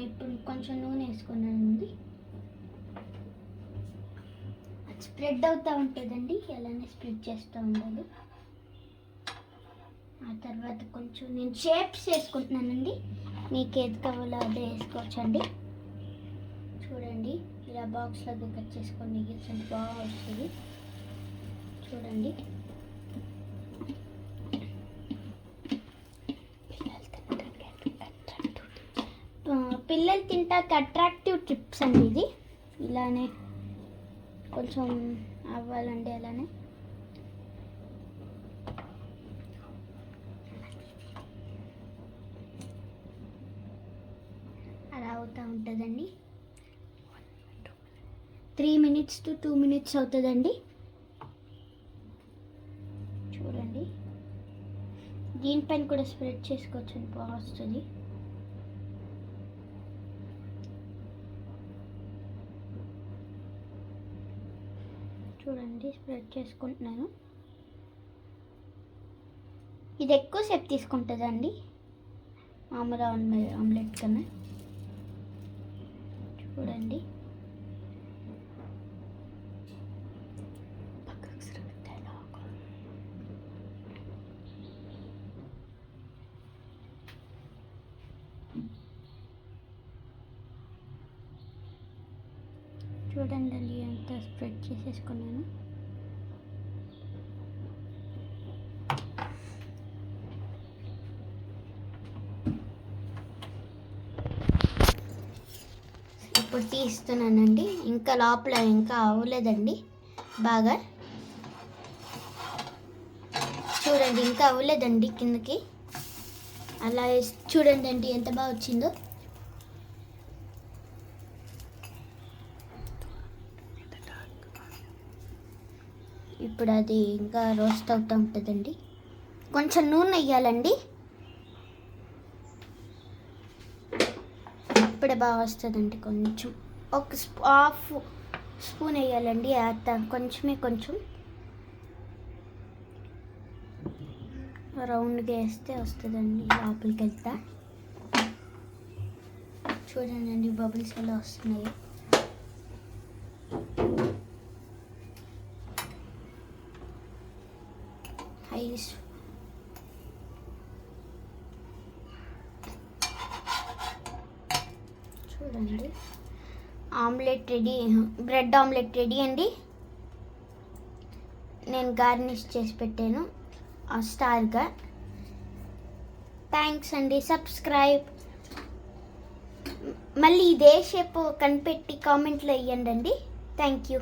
ఇప్పుడు కొంచెం నూనె వేసుకున్నానండి. స్ప్రెడ్ అవుతూ ఉంటుందండి, అలానే స్ప్రెడ్ చేస్తూ ఉండాలి. ఆ తర్వాత కొంచెం నేను షేప్స్ వేసుకుంటున్నానండి. మీకు ఏది కావాలో అదే వేసుకోవచ్చండి. చూడండి, ఇలా బాక్స్లోకి కట్ చేసుకొని వేయచ్చండి, బాగా వస్తుంది. చూడండి, పిల్లలు తింటాక అట్రాక్టివ్ చిప్స్ అండి ఇది. ఇలానే కొంచెం అవ్వాలండి, అలానే అలా అవుతూ ఉంటుందండి. 3 minutes to 2 minutes అవుతుందండి. చూడండి, దీనిపైన కూడా స్ప్రెడ్ చేసుకోవచ్చు, బాగా వస్తుంది. చూడండి, స్ప్రెడ్ చేసుకుంటున్నాను. ఇది ఎక్కువసేపు తీసుకుంటుందండి మామూలు ఆమ్లెట్ కన్నా. చూడండి, చూడండి అండి, అంతా స్ప్రెడ్ చేసేసుకున్నాను. ఇప్పుడు తీస్తున్నానండి. ఇంకా లోపల ఇంకా అవ్వలేదండి బాగా. చూడండి, ఇంకా అవ్వలేదండి కిందకి. అలా చూడండి అండి ఎంత బాగా వచ్చిందో. ఇప్పుడు అది ఇంకా రోస్ట్ అవుతూ ఉంటుందండి. కొంచెం నూనె వేయాలండి, ఇప్పుడే బాగా వస్తుందండి. కొంచెం ఒక హాఫ్ స్పూన్ వేయాలండి, కొంచెం రౌండ్గా వేస్తే వస్తుందండి లోపలికి వెళ్తా. చూడండి అండి, బబుల్స్ ఎలా వస్తున్నాయి. చూడండి, omelette ready, bread omelette ready అండి. నేను గార్నిష్ చేసి పెట్టాను స్టార్గా. థ్యాంక్స్ అండి. సబ్స్క్రైబ్, మళ్ళీ ఇదే షేప్ కనిపెట్టి కామెంట్లో వేయండి అండి. Thank you.